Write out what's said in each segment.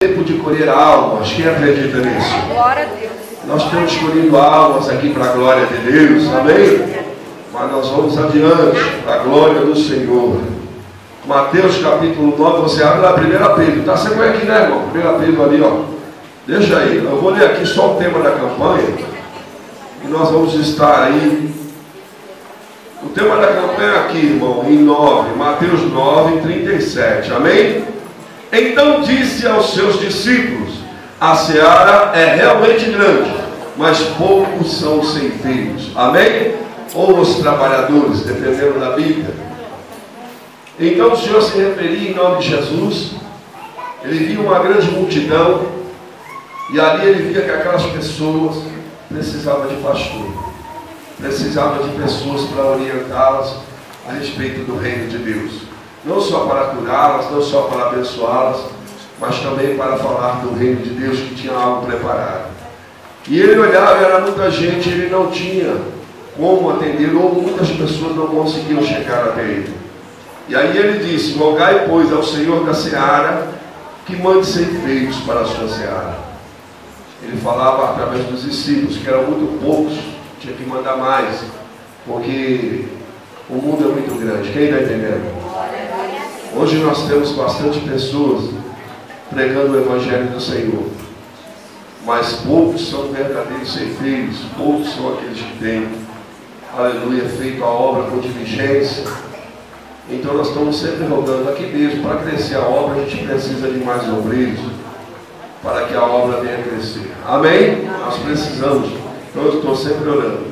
Tempo de colher almas. Quem acredita nisso? Glória a Deus. Nós temos colhido almas aqui para a glória de Deus, amém? Mas nós vamos adiante para a glória do Senhor. Mateus capítulo 9, você abre lá 1 Pedro. Está sempre aqui, né, irmão? 1 Pedro ali, ó. Deixa aí. Eu vou ler aqui só o tema da campanha. E nós vamos estar aí. O tema da campanha é aqui, irmão, em 9. Mateus 9, 37. Amém? Então disse aos seus discípulos: a seara é realmente grande, mas poucos são os ceifeiros. Amém? Ou os trabalhadores, dependendo da Bíblia. Então o Senhor se referia em nome de Jesus. Ele via uma grande multidão, e ali ele via que aquelas pessoas precisavam de pastor, precisavam de pessoas para orientá-las a respeito do reino de Deus, não só para curá-las, não só para abençoá-las, mas também para falar do reino de Deus, que tinha algo preparado. E ele olhava, era muita gente, ele não tinha como atender, ou muitas pessoas não conseguiam chegar até ele. E aí ele disse: rogai, pois, ao Senhor da seara que mande ceifeiros para a sua seara. Ele falava através dos discípulos, que eram muito poucos, tinha que mandar mais, porque o mundo é muito grande. Quem está entendendo? Hoje nós temos bastante pessoas pregando o Evangelho do Senhor, mas poucos são verdadeiros ceifeiros, poucos são aqueles que têm, aleluia, feito a obra com diligência. Então nós estamos sempre rogando aqui mesmo, para crescer a obra a gente precisa de mais obreiros, para que a obra venha crescer. Amém? Nós precisamos. Então eu estou sempre orando.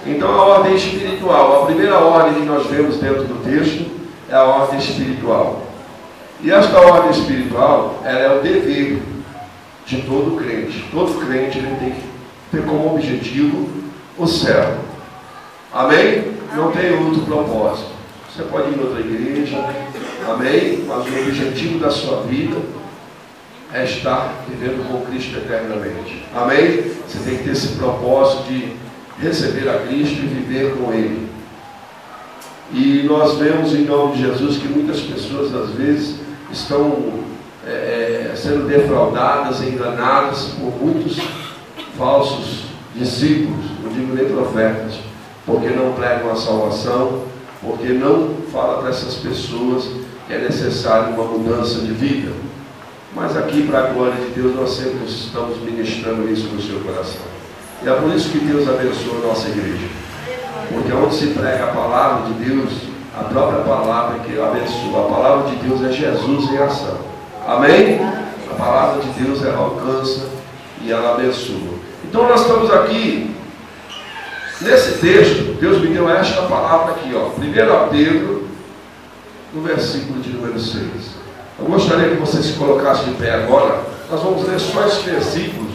Então a ordem espiritual, a primeira ordem que nós vemos dentro do texto é a ordem espiritual. E esta ordem espiritual, ela é o dever de todo crente. Todo crente ele tem que ter como objetivo o céu. Amém? Não tem outro propósito. Você pode ir em outra igreja, amém? Mas o objetivo da sua vida é estar vivendo com Cristo eternamente. Amém? Você tem que ter esse propósito de receber a Cristo e viver com Ele. E nós vemos em nome de Jesus que muitas pessoas às vezes estão sendo defraudadas, enganadas por muitos falsos discípulos, não digo nem profetas, porque não pregam a salvação, porque não fala para essas pessoas que é necessário uma mudança de vida. Mas aqui, para a glória de Deus, nós sempre estamos ministrando isso no seu coração. E é por isso que Deus abençoa a nossa igreja, porque onde se prega a palavra de Deus, a própria palavra que abençoa, a palavra de Deus é Jesus em ação. Amém? A palavra de Deus ela alcança e ela abençoa. Então nós estamos aqui nesse texto. Deus me deu esta palavra aqui, ó, 1 Pedro, no versículo de número 6. Eu gostaria que você se colocasse de pé agora. Nós vamos ler só esses versículos,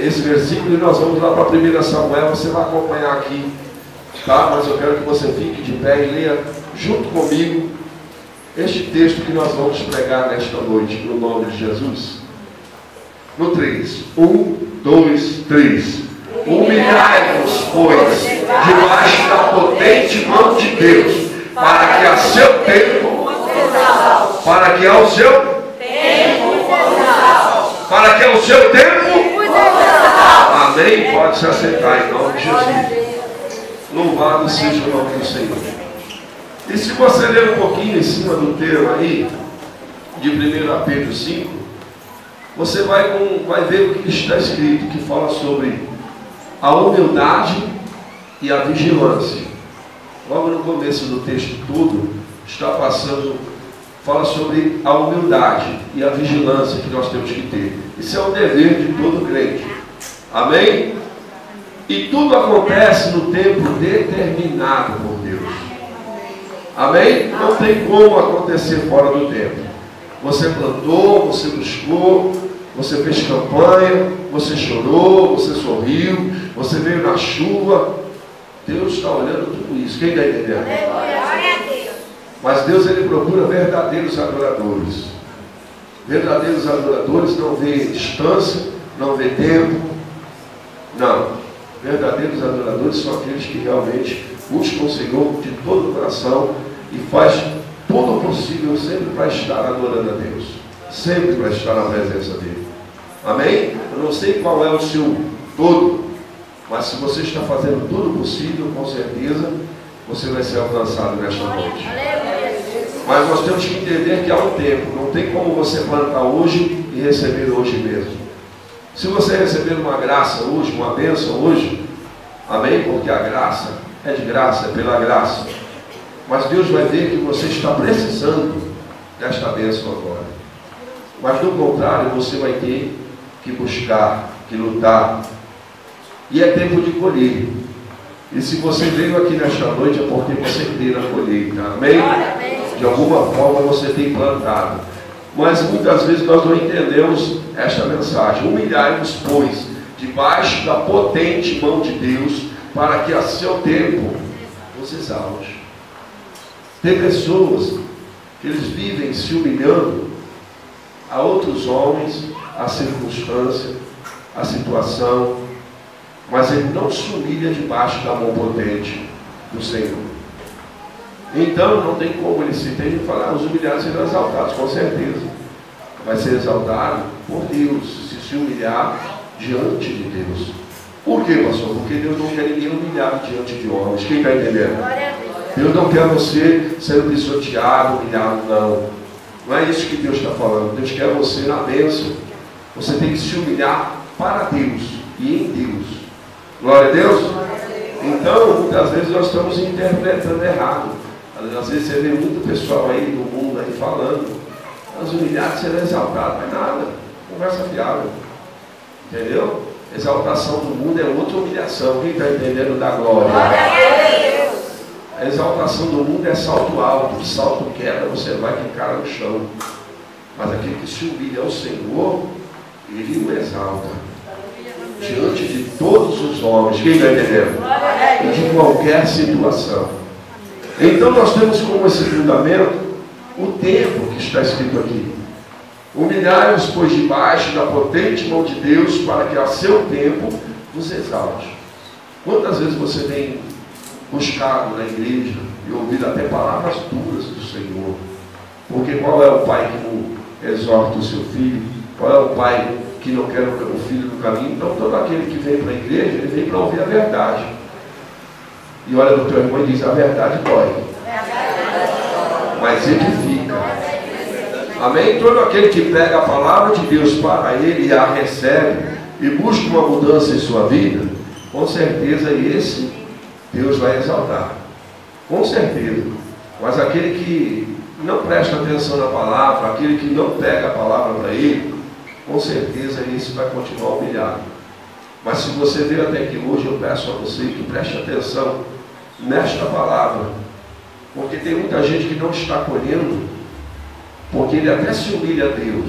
esse versículo, e nós vamos lá para 1 Samuel. Você vai acompanhar aqui, tá? Mas eu quero que você fique de pé e leia junto comigo este texto que nós vamos pregar nesta noite, no nome de Jesus. No 3. 1, 2, 3. Humilhai-vos, pois, debaixo da potente mão de Deus, para que a seu tempo, para que ao seu tempo, para que ao seu tempo, amém? Pode se assentar em nome de Jesus. Louvado seja o nome do Senhor. E se você ler um pouquinho em cima do termo aí, de 1 Pedro 5, você vai ver o que está escrito, que fala sobre a humildade e a vigilância. Logo no começo do texto todo, está passando, fala sobre a humildade e a vigilância que nós temos que ter. Isso é o dever de todo crente. Amém? E tudo acontece no tempo determinado por Deus. Amém? Não tem como acontecer fora do tempo. Você plantou, você buscou, você fez campanha, você chorou, você sorriu, você veio na chuva. Deus está olhando tudo isso. Quem está entendendo? Mas Deus ele procura verdadeiros adoradores. Verdadeiros adoradores não vê distância, não vê tempo. Não. Verdadeiros adoradores são aqueles que realmente buscam o Senhor de todo o coração e faz todo o possível sempre para estar adorando a Deus. sempre para estar na presença dele. Amém? Eu não sei qual é o seu todo, mas se você está fazendo tudo possível, com certeza você vai ser alcançado nesta noite. Mas nós temos que entender que há um tempo, não tem como você plantar hoje e receber hoje mesmo. Se você receber uma graça hoje, uma bênção hoje, amém? Porque a graça é de graça, é pela graça. Mas Deus vai ver que você está precisando desta bênção agora. Mas do contrário, você vai ter que buscar, que lutar. E é tempo de colher. E se você veio aqui nesta noite é porque você crê na colheita, amém? De alguma forma você tem plantado. Mas muitas vezes nós não entendemos esta mensagem. Humilhai-vos, pois, debaixo da potente mão de Deus, para que a seu tempo vos exalte. Tem pessoas que eles vivem se humilhando a outros homens, a circunstância, a situação, mas ele não se humilha debaixo da mão potente do Senhor. Então não tem como ele se entender e falar, os humilhados serão exaltados, com certeza. Vai ser exaltado por Deus, se humilhar diante de Deus. Por quê, pastor? Porque Deus não quer ninguém humilhado diante de homens. Quem está entendendo? Deus não quer você sendo pisoteado, humilhado, não. Não é isso que Deus está falando. Deus quer você na bênção. Você tem que se humilhar para Deus e em Deus. Glória a Deus. Então, muitas vezes nós estamos interpretando errado. Às vezes você vê muito pessoal aí do mundo aí falando, os humilhados serão exaltados, mas nada, conversa fiável. Entendeu? Exaltação do mundo é outra humilhação. Quem está entendendo da glória? A exaltação do mundo é salto alto, salto queda, você vai ficar no chão. Mas aquele que se humilha ao Senhor, ele o exalta diante de todos os homens. Quem está entendendo? E de qualquer situação. Então nós temos como esse fundamento o tempo que está escrito aqui. Humilhai-vos, pois, debaixo da potente mão de Deus, para que a seu tempo vos exalte. Quantas vezes você tem buscado na igreja e ouvido até palavras duras do Senhor? Porque qual é o pai que não exorta o seu filho? Qual é o pai que não quer o filho no caminho? Então todo aquele que vem para a igreja, ele vem para ouvir a verdade. E olha para o teu irmão e diz, a verdade dói, mas edifica. Amém? Todo aquele que pega a palavra de Deus para ele e a recebe e busca uma mudança em sua vida, com certeza esse Deus vai exaltar. Com certeza. Mas aquele que não presta atenção na palavra, aquele que não pega a palavra para ele, com certeza esse vai continuar humilhado. Mas se você veio até aqui hoje, eu peço a você que preste atenção nesta palavra, porque tem muita gente que não está colhendo, porque ele até se humilha a Deus,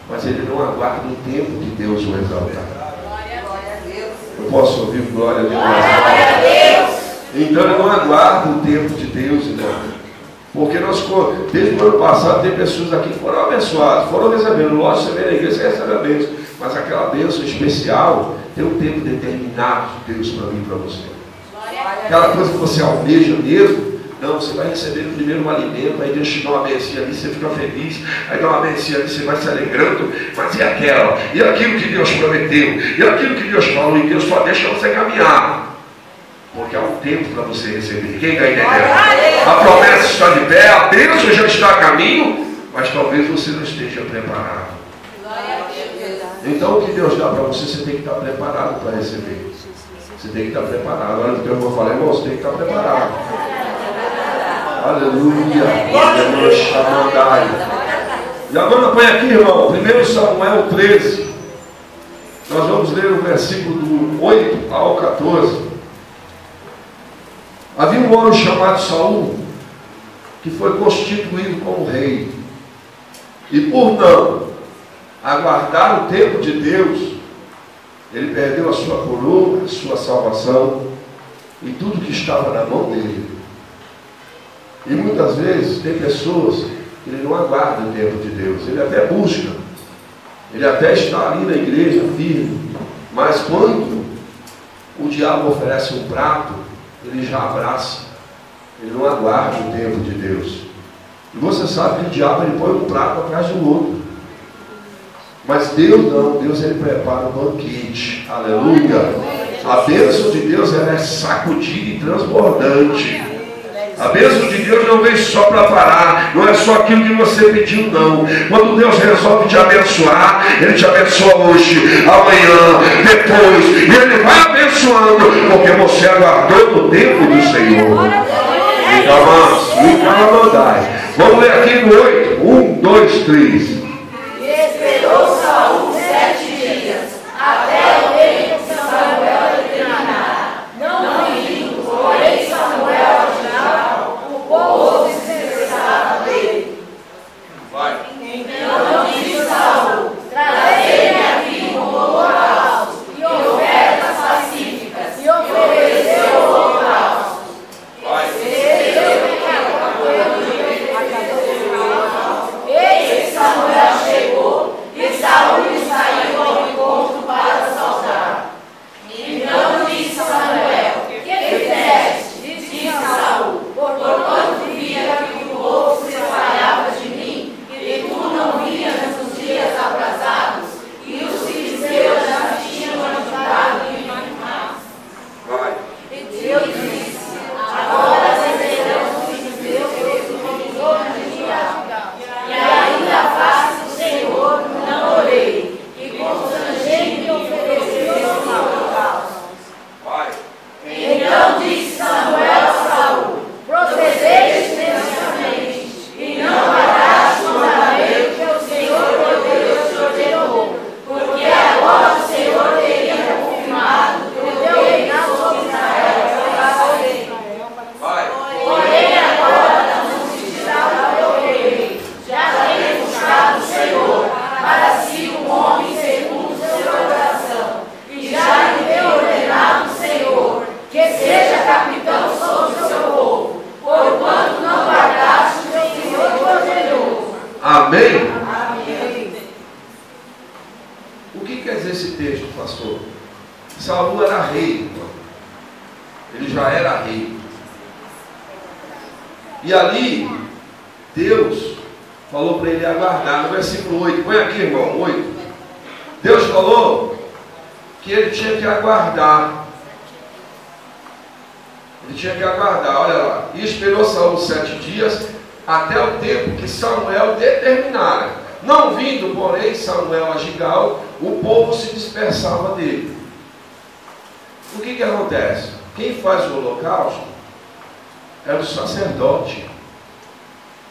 mas ele não aguarda o tempo de Deus o exaltar. Eu posso ouvir glória a Deus? Então eu não aguardo o tempo de Deus, irmão. Porque nós, desde o ano passado, tem pessoas aqui que foram abençoadas, foram recebendo. Lógico, você vem na igreja, você recebe a bênção, mas aquela bênção especial tem um tempo determinado de Deus para mim e para você. Aquela coisa que você almeja mesmo, não, você vai receber primeiro um alimento, aí Deus te dá uma benção ali, você fica feliz, aí dá uma benção ali, você vai se alegrando, mas e aquela? E aquilo que Deus prometeu? E aquilo que Deus falou? E Deus só deixa você caminhar, porque há um tempo para você receber. Quem está entendendo? A promessa está de pé, a bênção já está a caminho, mas talvez você não esteja preparado. Então o que Deus dá para você, você tem que estar preparado para receber. Você tem que estar preparado. Agora o que eu vou falar, irmão, você tem que estar preparado. Aleluia. E agora põe aqui, irmão, 1 Samuel 13. Nós vamos ler o versículo do 8 ao 14. Havia um homem chamado Saul, que foi constituído como rei. E por não aguardar o tempo de Deus, ele perdeu a sua coroa, a sua salvação e tudo que estava na mão dele. E muitas vezes tem pessoas que ele não aguarda o tempo de Deus. Ele até busca, ele até está ali na igreja firme, mas quando o diabo oferece um prato, ele já abraça. Ele não aguarda o tempo de Deus. E você sabe que o diabo ele põe um prato atrás do outro. Mas Deus não, Deus ele prepara um banquete, aleluia. A bênção de Deus ela é sacudida e transbordante. A bênção de Deus não vem só para parar, não é só aquilo que você pediu, não. Quando Deus resolve te abençoar, Ele te abençoa hoje, amanhã, depois, e Ele vai abençoando, porque você aguardou no tempo do Senhor. Vamos ler aqui no 8, 1, 2, 3. E esperou Saul 7 dias, até o tempo que Samuel determinara. Não vindo, porém, Samuel a Gilgal, o povo se dispersava dele. Vai. Então disse Saul: trazei-me aqui um holocausto e ofertas pacíficas, e ofereceu o holocausto. Eis que Samuel chegou, e Saul saiu ao encontro para saudar. Então disse Samuel: que fizeste? Disse Saul: porquanto via que o povo se espalhava de mim, e tu não vinhas nos dias aprazados, e os filisteus já tinham ajudado em Miquimás. E eu disse: agora descerão os filisteus em torno de Gilgal. E ainda a face do Senhor não orei, e constrangei-me oferecer esse holocausto. Então disse Samuel a Saul: procedeste necessariamente, e não guardaste o mandamento que o Senhor teu Deus te ordenou, porque agora o Senhor teria confirmado o teu reinado sobre Israel para sempre. Porém agora não se dirá o teu rei, já tem buscado o Senhor para si um homem segundo o seu coração, e já lhe tem ordenado o Senhor que seja capitão sobre o seu povo, porquanto não guardaste o que o Senhor te ordenou. Amém? Amém. O que quer dizer esse texto, pastor? Saul era rei, irmão. Ele já era rei. E ali, Deus falou para ele aguardar. No versículo 8, põe aqui, irmão, 8. Deus falou que ele tinha que aguardar. Ele tinha que aguardar, olha lá. E esperou Saul 7 dias, até o tempo que Samuel determinara. Não vindo, porém, Samuel a Gilgal, o povo se dispersava dele. O que acontece? Quem faz o holocausto era o sacerdote.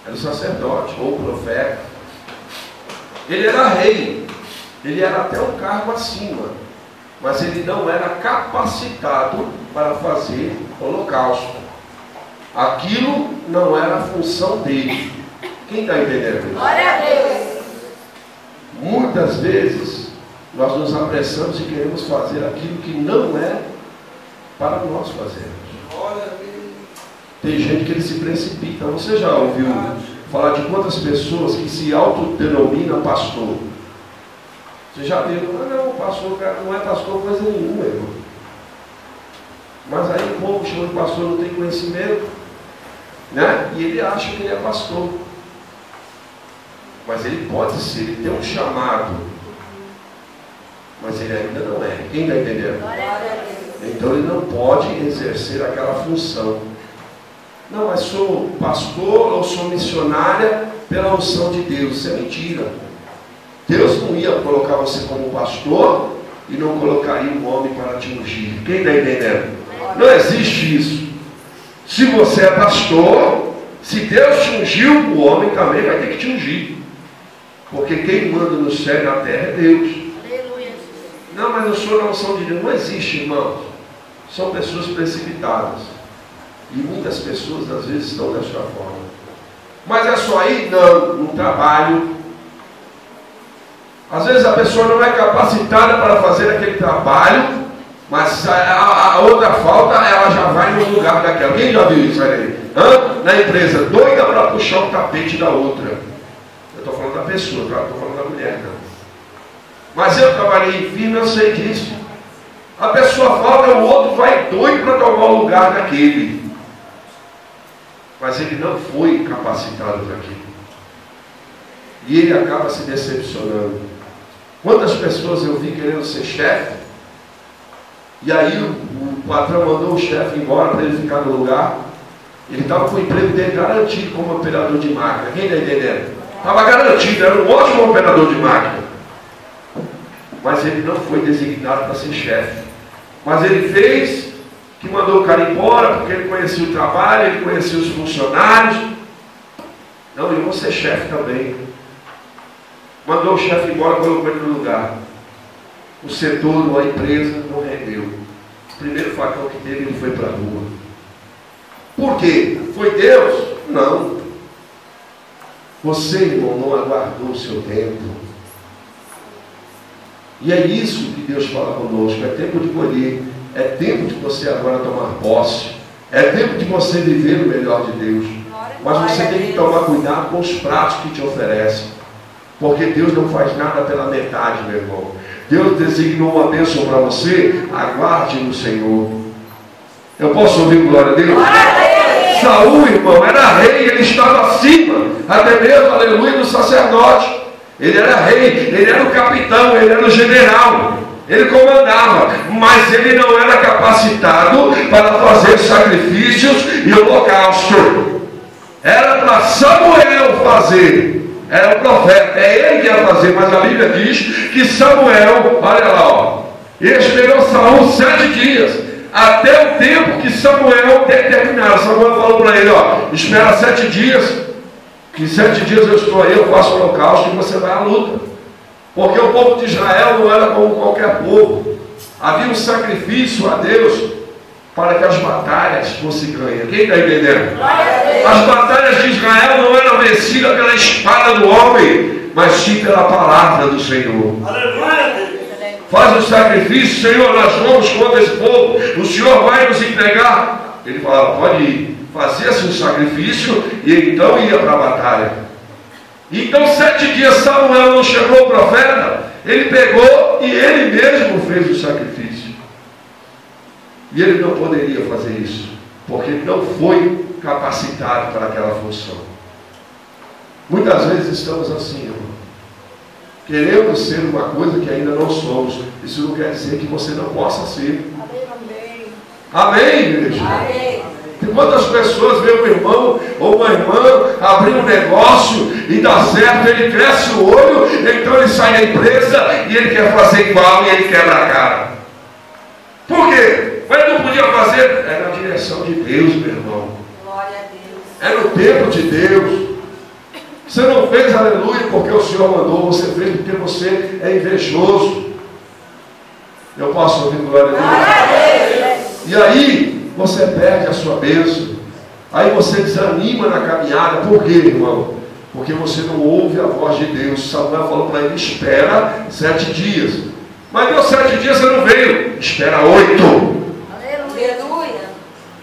Era o sacerdote, ou o profeta. Ele era rei. Ele era até um cargo acima. Mas ele não era capacitado para fazer holocausto. Aquilo não era a função dele. Quem está entendendo isso? Glória a Deus. Muitas vezes nós nos apressamos e queremos fazer aquilo que não é para nós fazermos. Tem gente que ele se precipita. Você já ouviu falar de quantas pessoas que se autodenominam pastor? Você já viu? Não, pastor, cara, não é pastor coisa nenhuma, irmão. Mas aí o povo chama de pastor, não tem conhecimento, né? E ele acha que ele é pastor. Mas ele pode ser, ele tem um chamado, mas ele ainda não é. Quem está entendendo? Então ele não pode exercer aquela função. Não, mas sou pastor ou sou missionária pela unção de Deus. Isso é mentira. Deus não ia colocar você como pastor e não colocaria um homem para te ungir. Quem está entendendo? Não existe isso. Se você é pastor, se Deus te ungiu, o homem também vai ter que te ungir. Porque quem manda no céu e na terra é Deus. Aleluia. Não, mas eu sou na unção de Deus. Não existe, irmãos. São pessoas precipitadas. E muitas pessoas às vezes estão desta forma. Mas é só aí? Não, no trabalho. Às vezes a pessoa não é capacitada para fazer aquele trabalho, mas a outra falta, ela já vai no lugar daquela. Quem já viu isso aí? Na empresa, doida para puxar o tapete da outra. Eu estou falando da pessoa, tá? Estou falando da mulher, não. Mas eu trabalhei em firma, eu sei disso. A pessoa falta, o outro vai doido para tomar o lugar daquele. Mas ele não foi capacitado para aquilo. E ele acaba se decepcionando. Quantas pessoas eu vi querendo ser chefe, e aí o patrão mandou o chefe embora para ele ficar no lugar. Ele estava com o emprego dele garantido como operador de máquina. Quem está entendendo? Estava garantido, era um ótimo operador de máquina. Mas ele não foi designado para ser chefe. Mas ele fez que mandou o cara embora, porque ele conhecia o trabalho, ele conhecia os funcionários. Não, eu vou ser chefe também. Mandou o chefe embora, colocou ele no lugar. O setor, a empresa, não rendeu. O primeiro facão que teve, ele foi para a rua. Por quê? Foi Deus? Não. Você, irmão, não aguardou o seu tempo. E é isso que Deus fala conosco. É tempo de colher. É tempo de você agora tomar posse. É tempo de você viver o melhor de Deus. Mas você tem que tomar cuidado com os pratos que te oferecem. Porque Deus não faz nada pela metade, meu irmão. Deus designou uma bênção para você. Aguarde no Senhor. Eu posso ouvir glória a Deus? Saul, irmão, era rei, ele estava acima, até mesmo, aleluia, do sacerdote. Ele era rei, ele era o capitão, ele era o general, ele comandava, mas ele não era capacitado para fazer sacrifícios e holocausto. Era para Samuel fazer, era o profeta, é ele que ia fazer, mas a Bíblia diz que Samuel, olha lá, ó, ele esperou Saul 7 dias. Até o tempo que Samuel determinar. Samuel falou para ele, ó, espera 7 dias, que 7 dias eu estou aí, eu faço o holocausto e você vai à luta. Porque o povo de Israel não era como qualquer povo. Havia um sacrifício a Deus para que as batalhas fossem ganhas. Quem está entendendo? As batalhas de Israel não eram vencidas pela espada do homem, mas sim pela palavra do Senhor. Aleluia! Faz o sacrifício, Senhor, nós vamos contra esse povo, o Senhor vai nos entregar. Ele falava, pode ir, fazia-se um sacrifício e então ia para a batalha. Então 7 dias Samuel não chegou o profeta, ele pegou e ele mesmo fez o sacrifício. E ele não poderia fazer isso, porque ele não foi capacitado para aquela função. Muitas vezes estamos assim, irmão. Queremos ser uma coisa que ainda não somos. Isso não quer dizer que você não possa ser. Amém. Amém, igreja? Amém. Tem quantas pessoas veem um irmão ou uma irmã abrir um negócio e dá certo, ele cresce o olho, então ele sai da empresa e ele quer fazer igual e ele quebra a cara. Por quê? Mas não podia fazer. É na direção de Deus, meu irmão. Glória a Deus. É no tempo de Deus. Você não fez aleluia porque o Senhor mandou, você fez porque você é invejoso. Eu posso ouvir glória a Deus? E aí você perde a sua bênção. Aí você desanima na caminhada. Por quê, irmão? Porque você não ouve a voz de Deus. Samuel falou para ele, espera 7 dias. Mas deu 7 dias, você não veio. Espera 8. Aleluia.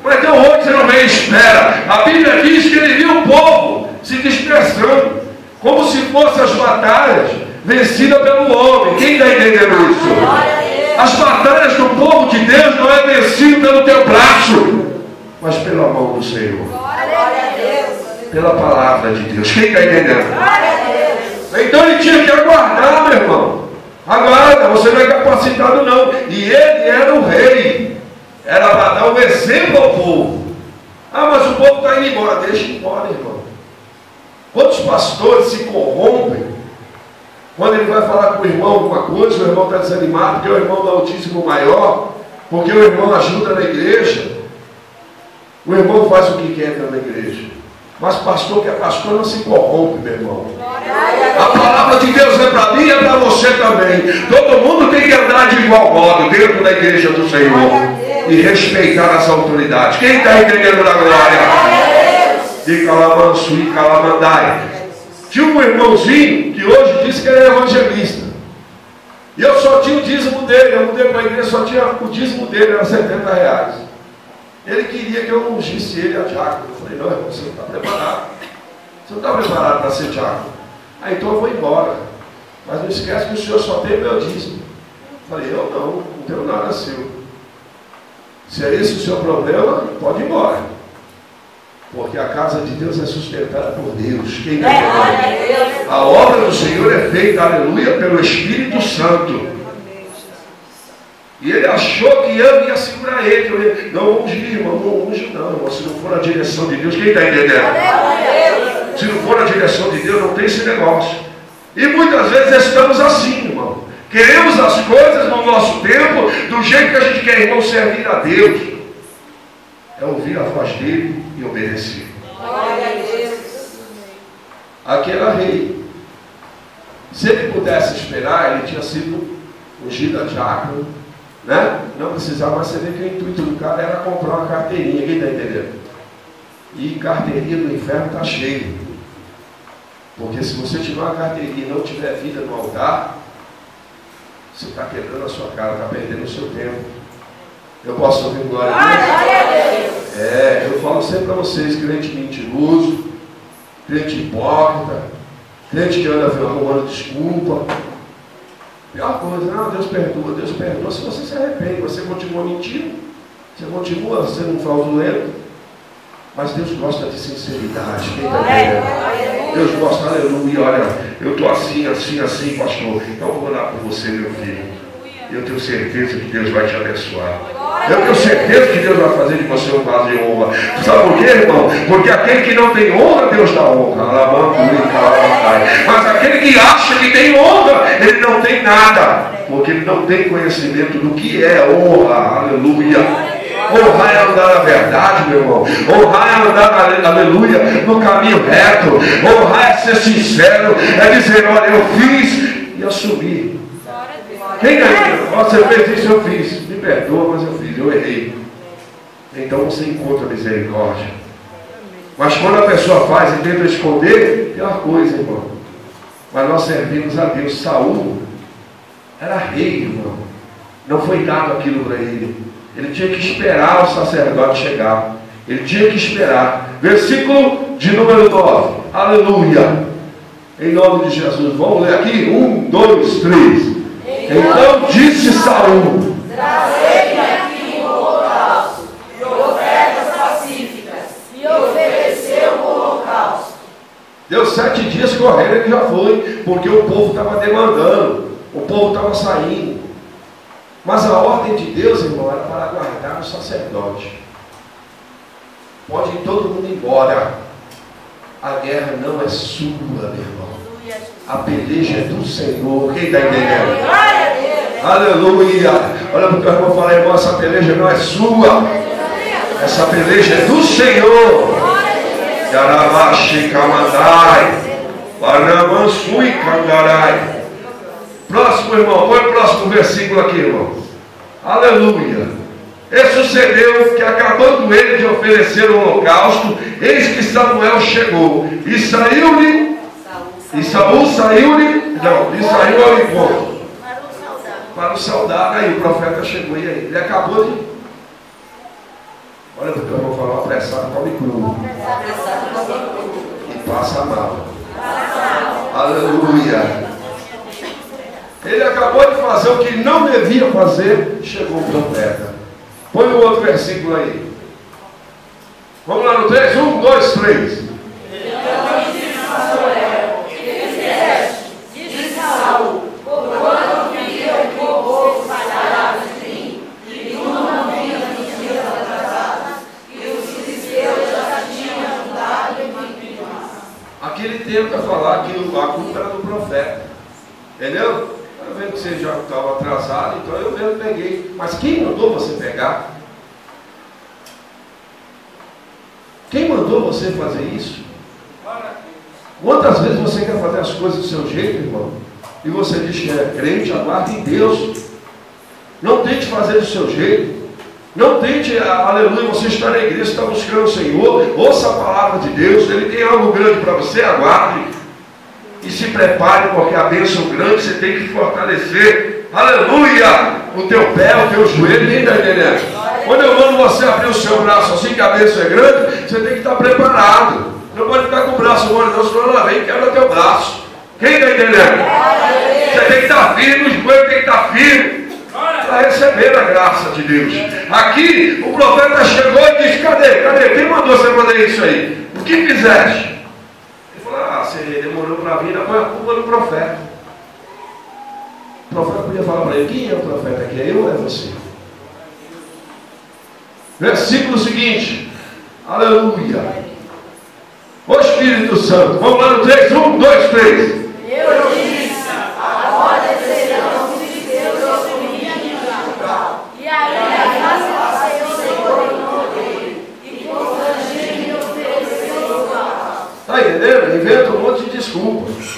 Mas deu 8, você não veio, espera. A Bíblia diz que ele viu o povo se dispersando, como se fossem as batalhas vencidas pelo homem. Quem está entendendo isso? As batalhas do povo de Deus não é vencido pelo teu braço, mas pela mão do Senhor. Pela palavra de Deus. Quem está entendendo? Então ele tinha que aguardar, meu irmão. Aguarda, você não é capacitado não. E ele era o rei. Era para dar um exemplo ao povo. Ah, mas o povo está indo embora. Deixa ir embora, irmão. Quantos pastores se corrompem quando ele vai falar com o irmão alguma coisa, o irmão está desanimado porque o irmão dá o dízimo maior, porque o irmão ajuda na igreja. O irmão faz o que quer na igreja. Mas pastor que é pastor não se corrompe, meu irmão. A palavra de Deus é para mim e é para você também. Todo mundo tem que andar de igual modo dentro da igreja do Senhor e respeitar as autoridades. Quem está entendendo da glória? De Calamanso e Calamandai. Tinha um irmãozinho que hoje disse que ele é evangelista. E eu só tinha o dízimo dele. Eu mudei para a igreja, só tinha o dízimo dele, era R$70. Ele queria que eu ungisse ele a diácono. Eu falei, não, irmão, você não está preparado. Você não está preparado para ser diácono. Ah, então eu vou embora. Mas não esquece que o senhor só tem o meu dízimo. Eu falei, eu não tenho nada seu. Se é esse o seu problema, pode ir embora. Porque a casa de Deus é sustentada por Deus. Quem está entendendo? A obra do Senhor é feita, aleluia, pelo Espírito Santo. E ele achou que eu ia segurar ele. Não unge, irmão, não unge não, irmão. Se não for a direção de Deus, quem está entendendo? Se não for a direção de Deus, não tem esse negócio. E muitas vezes estamos assim, irmão. Queremos as coisas no nosso tempo, do jeito que a gente quer, irmão, servir a Deus. É ouvir a voz dele e obedecer. Glória a Deus. Aqui era rei. Se ele pudesse esperar, ele tinha sido ungido a diácono, né? Não precisava mais saber que o intuito do cara era comprar uma carteirinha. Quem está entendendo? E carteirinha do inferno está cheia. Porque se você tiver uma carteirinha e não tiver vida no altar, você está quebrando a sua cara, está perdendo o seu tempo. Eu posso ouvir glória a Deus? Eu falo sempre para vocês, crente mentiroso, crente hipócrita, crente que anda arrumando desculpa. Pior coisa, não, Deus perdoa se você se arrepende, você continua mentindo, você continua sendo um fraudulento, mas Deus gosta de sinceridade. Quem está entendendo? Deus gosta, aleluia, olha, eu estou assim, pastor, então vou orar por você, meu filho. Eu tenho certeza que Deus vai te abençoar. Eu tenho certeza que Deus vai fazer de você um vaso de honra. Sabe por quê, irmão? Porque aquele que não tem honra, Deus dá honra. Mas aquele que acha que tem honra, ele não tem nada. Porque ele não tem conhecimento do que é honra. Aleluia. Honrar é andar na verdade, meu irmão. Honrar é andar, aleluia, no caminho reto. Honrar é ser sincero. É dizer, olha, eu fiz e assumi. Quem ganhou? Você fez isso, eu fiz. Me perdoa, mas eu fiz, eu errei. Então você encontra misericórdia. Mas quando a pessoa faz e tenta esconder, pior coisa, irmão. Mas nós servimos a Deus. Saul era rei, irmão. Não foi dado aquilo para ele. Ele tinha que esperar o sacerdote chegar. Ele tinha que esperar. Versículo de número 9. Aleluia. Em nome de Jesus. Vamos ler aqui? 1, 2, 3. Então disse Saul: trazei-me aqui um holocausto e ofertas pacíficas, e ofereceu um holocausto. Deu 7 dias correndo, ele já foi, porque o povo estava demandando, o povo estava saindo. Mas a ordem de Deus, irmão, era para guardar o sacerdote. Pode ir todo mundo embora. A guerra não é sua, meu irmão. A peleja é do Senhor. Quem está entendendo? Aleluia. Olha para o teu irmão e fala, irmão, essa peleja não é sua. Essa peleja é do Senhor. Yarabashi Kamadai. Paramansui Kangarai. Próximo, irmão. Põe o próximo versículo aqui, irmão. Aleluia. E sucedeu que, acabando ele de oferecer o holocausto, eis que Samuel chegou. E saiu-lhe. E Saul saiu-lhe. Não, e saiu ao encontro. Para o saudar. Aí o profeta chegou. E aí? Ele acabou de. Olha, eu vou falar apressado, come cru. E passa mal. Aleluia. Ele acabou de fazer o que não devia fazer. Chegou o profeta. Põe o outro versículo aí. Vamos lá no 3. 1, 2, 3. Então disse Samuel: que fizeste? Disse Saul: quando via o povo espalhado de mim, e tu não vinhas nos dias atrasados, e os filisteus já se tinham juntado em mim. Aqui ele tenta falar que a culpa era do profeta. Entendeu? Eu vendo que você já estava atrasado, então eu mesmo peguei. Mas quem mandou você pegar? Quem mandou você fazer isso? Quantas vezes você quer fazer as coisas do seu jeito, irmão? E você diz que é crente, aguarde em Deus. Não tente fazer do seu jeito. Não tente, aleluia, você está na igreja, está buscando o Senhor. Ouça a palavra de Deus. Ele tem algo grande para você, aguarde. E se prepare, porque a bênção grande você tem que fortalecer, aleluia, o teu pé, o teu joelho. Quem está entendendo? Quando eu mando você abrir o seu braço assim que a bênção é grande, você tem que estar preparado. Não pode ficar com o braço mole, não, senão ela vem e quebra teu braço. Quem está entendendo? Você tem que estar firme, os joelhos tem que estar firme para receber a graça. graça de Deus. Aqui o profeta chegou e disse: cadê? Quem mandou você fazer isso aí? O que fizeste? Ele falou: você demorou para vir, põe a culpa no profeta. O profeta podia falar para ele: quem é o profeta aqui? É eu ou é você? Versículo seguinte. Aleluia. O Espírito Santo. Vamos lá no 3, 1, 2, 3. Eu disse: agora serão os filisteus sobre mim e ainda graças ao Senhor em poder e constrangir me oferecer o carro. Está entendendo? Inventa um monte de desculpas.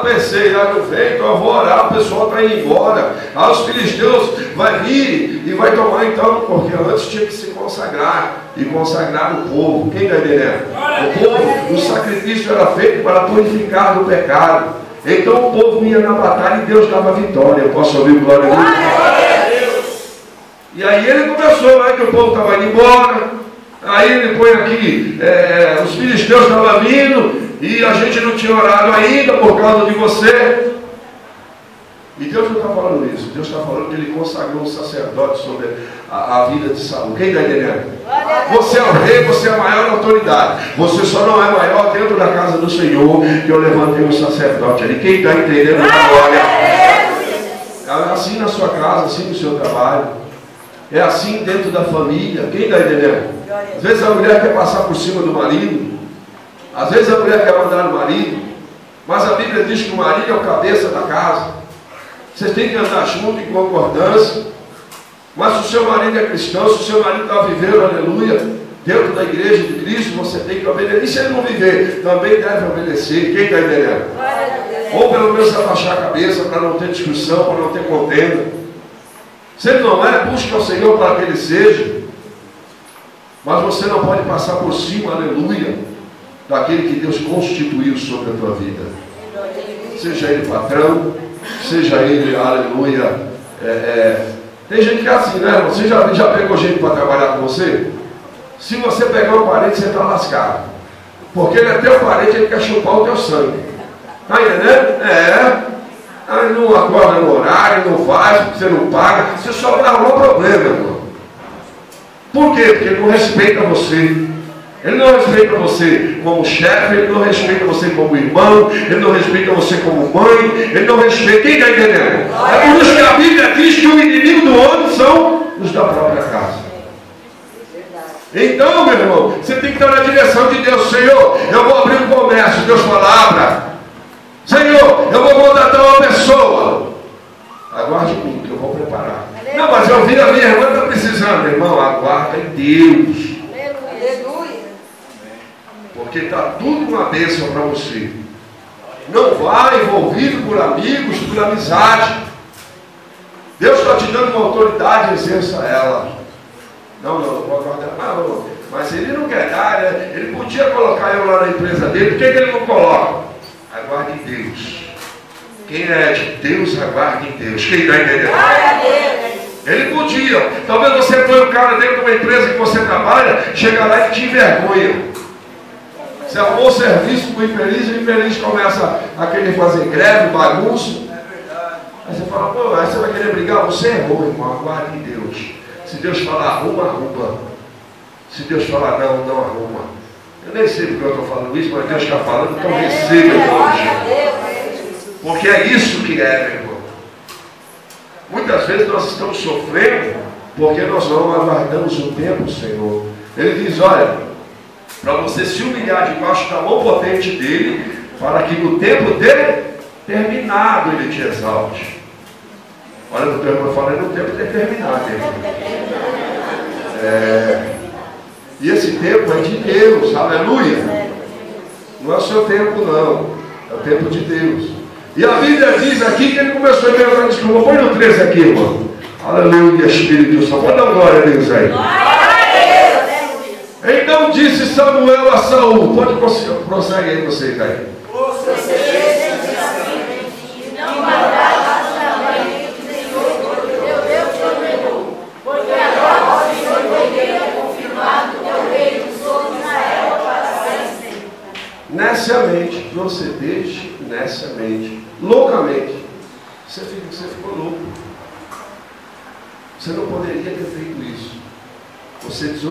Pensei, não vem, então eu vou orar, o pessoal está indo embora. Os filisteus vai vir e vai tomar então, porque antes tinha que se consagrar e consagrar o povo. Quem está entendendo? O povo, o sacrifício era feito para purificar do pecado. Então o povo ia na batalha e Deus dava vitória. Eu posso ouvir glória a Deus? E aí ele começou, que o povo estava indo embora. Aí ele põe aqui, os filisteus estavam vindo e a gente não tinha orado ainda por causa de você. E Deus não está falando isso. Deus está falando que ele consagrou um sacerdote sobre a vida de Saul. Quem está entendendo? Você é o rei, você é a maior autoridade. Você só não é maior dentro da casa do Senhor, que eu levantei um sacerdote ali. Quem está entendendo? Glória. É assim na sua casa, assim no seu trabalho. É assim dentro da família. Quem está entendendo? Às vezes a mulher quer passar por cima do marido. Às vezes a mulher quer mandar no marido. Mas a Bíblia diz que o marido é o cabeça da casa. Vocês têm que andar junto em concordância. Mas se o seu marido é cristão, se o seu marido está vivendo, aleluia, dentro da igreja de Cristo, você tem que obedecer. E se ele não viver, também deve obedecer. Quem está entendendo? Ou pelo menos abaixar a cabeça para não ter discussão, para não ter contenda. Se ele não é, busque ao Senhor para que ele seja. Mas você não pode passar por cima, aleluia, daquele que Deus constituiu sobre a tua vida. Seja ele patrão, seja ele, aleluia. Tem gente que é assim, né, irmão? Você já pegou gente para trabalhar com você? Se você pegar um parente, você está lascado. Porque ele é teu parente, ele quer chupar o teu sangue. Está entendendo? Aí não acorda no horário, não faz, você não paga, você só vai arrumar problema, irmão. Por quê? Porque ele não respeita você. Ele não respeita você como chefe, ele não respeita você como irmão, ele não respeita você como mãe, ele não respeita. Quem está entendendo? É por isso que a Bíblia diz que o inimigo do homem são os da própria casa. Então, meu irmão, você tem que estar na direção de Deus. Senhor, eu vou abrir um comércio, Deus fala, abra. Senhor, eu vou contratar uma pessoa. Aguarde em mim, que eu vou preparar. Não, mas eu vi a minha irmã está precisando. Irmão, aguarda em Deus. Porque está tudo uma bênção para você. Não vá envolvido por amigos, por amizade. Deus está te dando uma autoridade, exerça ela. Não vou aguardar. Não, mas ele não quer dar, né? Ele podia colocar eu lá na empresa dele. Por que ele não coloca? Aguarde em Deus. Quem é de Deus, aguarde em Deus. Quem está entendendo? Ele podia. Talvez você põe o cara dentro de uma empresa que você trabalha, chega lá e te envergonha. Você arrumou o serviço para o infeliz começa a querer fazer greve, bagunça. Aí você fala, pô, aí você vai querer brigar? Você errou, irmão, aguarde em Deus. Se Deus falar arruma, arruma. Se Deus falar não, não arruma. Eu nem sei porque eu estou falando isso, mas Deus está falando, então receba, irmão. Porque é isso que é, meu irmão. Muitas vezes nós estamos sofrendo porque nós não aguardamos o tempo, Senhor. Ele diz, olha, para você se humilhar debaixo da mão potente dele, para que no tempo dele terminado ele te exalte. Olha no tempo, eu falei no tempo determinado. E esse tempo é de Deus, aleluia. Não é o seu tempo não, é o tempo de Deus. E a Bíblia diz aqui que ele começou a inventar desculpa. Põe no 13 aqui, irmão. Aleluia, Espírito Santo. Pode dar glória a Deus aí. Então disse Samuel a Saul. Pode prosseguir aí vocês aí. Não guardaste a lei do Senhor, teu Deus te ordenou, porque agora o Senhor teu Deus é confirmado teu reino sobre Israel para sempre. Neciamente procedeste, neciamente, loucamente. Você ficou louco. Você não poderia ter feito isso. Você